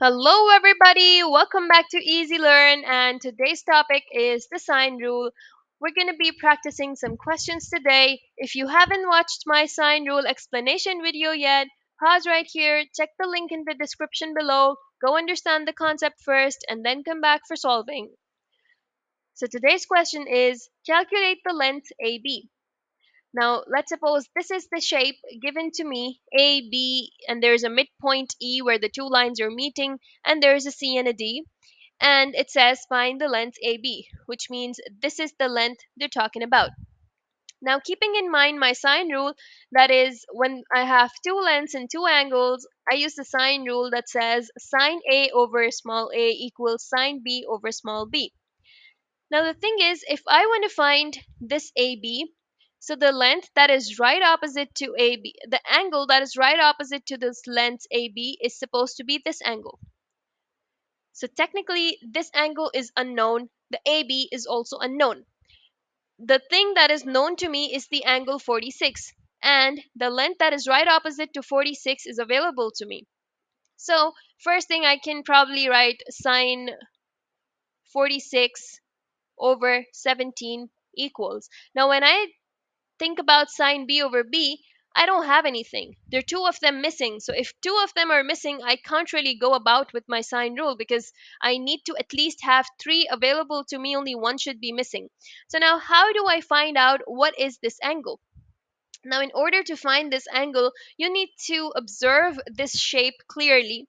Hello, everybody. Welcome back to Easy Learn. And today's topic is the sine rule. We're going to be practicing some questions today. If you haven't watched my sine rule explanation video yet, pause right here, check the link in the description below, go understand the concept first, and then come back for solving. So today's question is calculate the length AB. Now, let's suppose this is the shape given to me, A, B, and there's a midpoint E where the two lines are meeting, and there's a C and a D, and it says find the length AB, which means this is the length they're talking about. Now, keeping in mind my sine rule, that is, when I have two lengths and two angles, I use the sine rule that says sine A over small a equals sine B over small b. Now, the thing is, if I want to find this AB, so the length that is right opposite to AB, the angle that is right opposite to this length AB is supposed to be this angle. So technically, this angle is unknown. The AB is also unknown. The thing that is known to me is the angle 46, and the length that is right opposite to 46 is available to me. So, first thing I can probably write sine 46 over 17 equals. Now, when I think about sine b over b, I don't have anything. There are two of them missing. So if two of them are missing, I can't really go about with my sine rule because I need to at least have three available to me. Only one should be missing. So now how do I find out what is this angle? Now, in order to find this angle, you need to observe this shape clearly.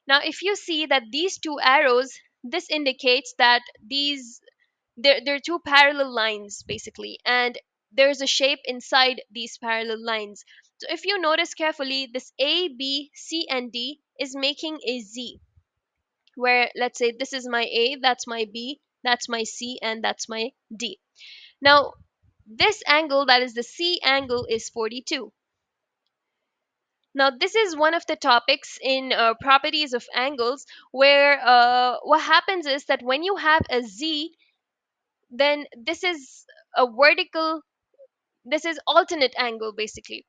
Now, if you see that these two arrows, this indicates that there are two parallel lines basically, and there's a shape inside these parallel lines. So if you notice carefully, this A, B, C, and D is making a Z, where let's say this is my A, that's my B, that's my C, and that's my D. Now, this angle, that is the C angle, is 42. Now, this is one of the topics in properties of angles where what happens is that when you have a Z, then this is alternate angle basically.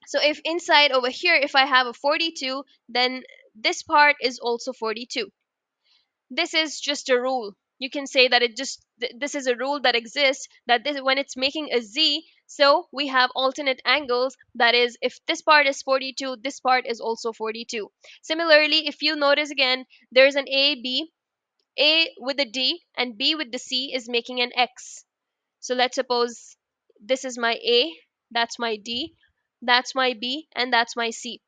So if inside over here, if I have a 42, then this part is also 42. This is just a rule. You can say that this is a rule that exists, that this, when it's making a Z, so we have alternate angles. That is, if this part is 42, this part is also 42. Similarly, if you notice again, there's an A with a D and B with the C is making an X. So let's suppose this is my A, that's my D, that's my B, and that's my C.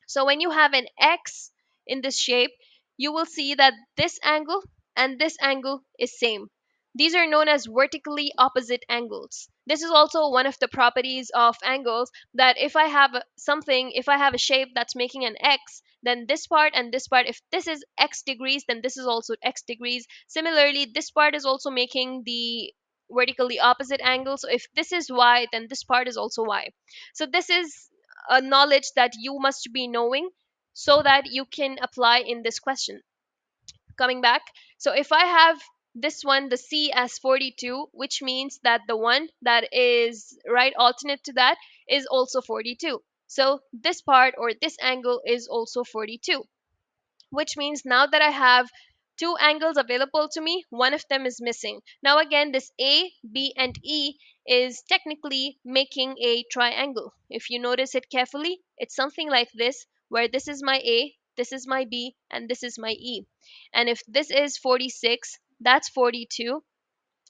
So when you have an X in this shape, you will see that this angle and this angle is same. These are known as vertically opposite angles. This is also one of the properties of angles, that if I have if I have a shape that's making an X, then this part and this part, if this is X degrees, then this is also X degrees. Similarly, this part is also making the vertically opposite angle. So if this is Y, then this part is also Y. So this is a knowledge that you must be knowing so that you can apply in this question. Coming back, so if I have this one, the C, as 42, which means that the one that is right alternate to that is also 42. So this part, or this angle, is also 42, which means now that I have two angles available to me, one of them is missing. Now again, this A, B, and E is technically making a triangle. If you notice it carefully, it's something like this, where this is my A, this is my B, and this is my E. And if this is 46, that's 42.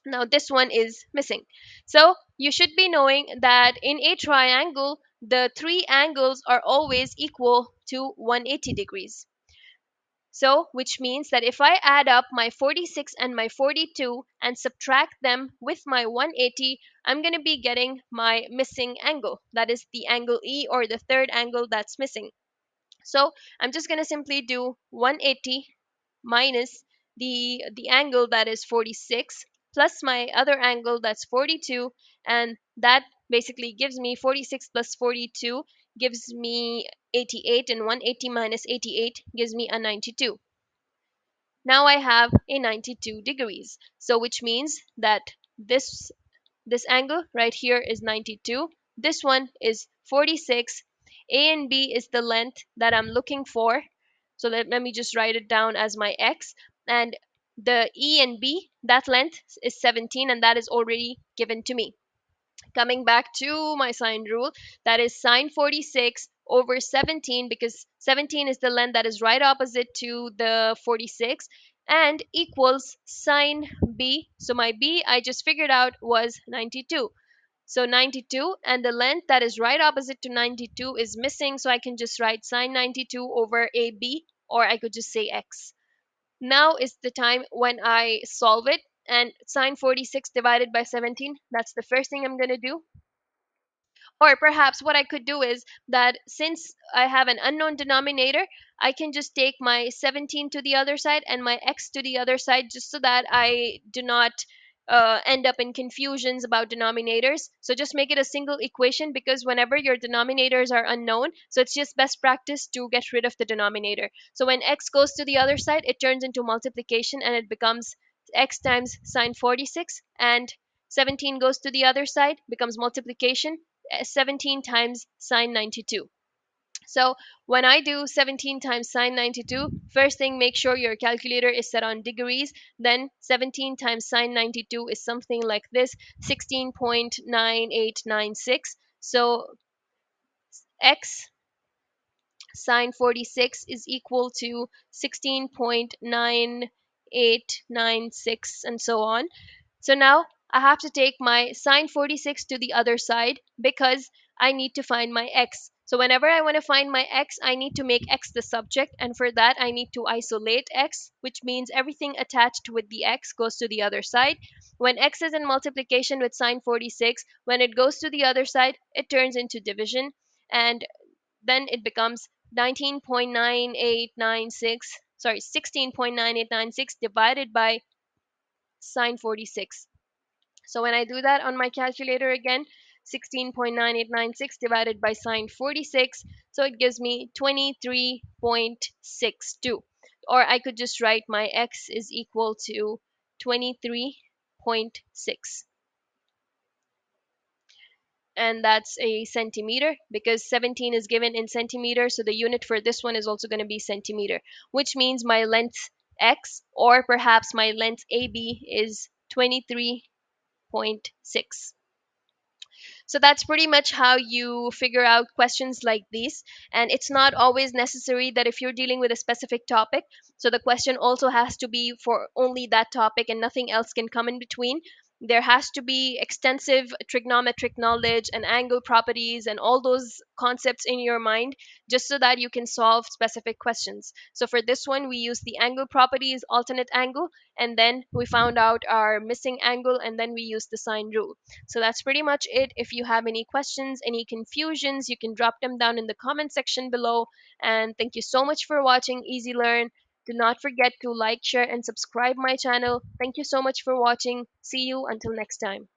Now this one is missing. So you should be knowing that in a triangle, the three angles are always equal to 180 degrees. So, which means that if I add up my 46 and my 42 and subtract them with my 180, I'm going to be getting my missing angle. That is the angle E, or the third angle that's missing. So, I'm just going to simply do 180 minus the angle that is 46 plus my other angle that's 42, and that basically gives me 46 plus 42 gives me 88, and 180 minus 88 gives me a 92. Now I have a 92 degrees. So which means that this angle right here is 92. This one is 46. A and B is the length that I'm looking for. So let me just write it down as my x. And the E and B, that length is 17, and that is already given to me. Coming back to my sine rule, that is sine 46 over 17, because 17 is the length that is right opposite to the 46, and equals sine B. So my B I just figured out was 92. So 92, and the length that is right opposite to 92 is missing, so I can just write sine 92 over AB, or I could just say x. Now is the time when I solve it, and sine 46 divided by 17, that's the first thing I'm going to do. Or perhaps what I could do is that since I have an unknown denominator, I can just take my 17 to the other side and my x to the other side, just so that I do not end up in confusions about denominators. So just make it a single equation, because whenever your denominators are unknown, so it's just best practice to get rid of the denominator. So when x goes to the other side, it turns into multiplication and it becomes x times sine 46, and 17 goes to the other side, becomes multiplication, 17 times sine 92. So when I do 17 times sine 92, first thing, make sure your calculator is set on degrees. Then 17 times sine 92 is something like this, 16.9896. So x sine 46 is equal to 16.9896, and so on. So now I have to take my sine 46 to the other side, because I need to find my x. So whenever I want to find my x, I need to make x the subject, and for that I need to isolate x, which means everything attached with the x goes to the other side. When x is in multiplication with sine 46, when it goes to the other side, it turns into division, and then it becomes 19.9896, sorry, 16.9896 divided by sine 46. So when I do that on my calculator again, 16.9896 divided by sine 46, so it gives me 23.62. Or I could just write my x is equal to 23.6. And that's a centimeter, because 17 is given in centimeters, so the unit for this one is also going to be centimeter, which means my length x, or perhaps my length AB, is 23.6. So that's pretty much how you figure out questions like these. And it's not always necessary that if you're dealing with a specific topic, so the question also has to be for only that topic and nothing else can come in between. There has to be extensive trigonometric knowledge and angle properties and all those concepts in your mind, just so that you can solve specific questions. So for this one, we use the angle properties, alternate angle, and then we found out our missing angle, and then we use the sine rule. So that's pretty much it. If you have any questions, any confusions, you can drop them down in the comment section below. And thank you so much for watching Easy Learn. Do not forget to like, share, and subscribe my channel. Thank you so much for watching. See you until next time.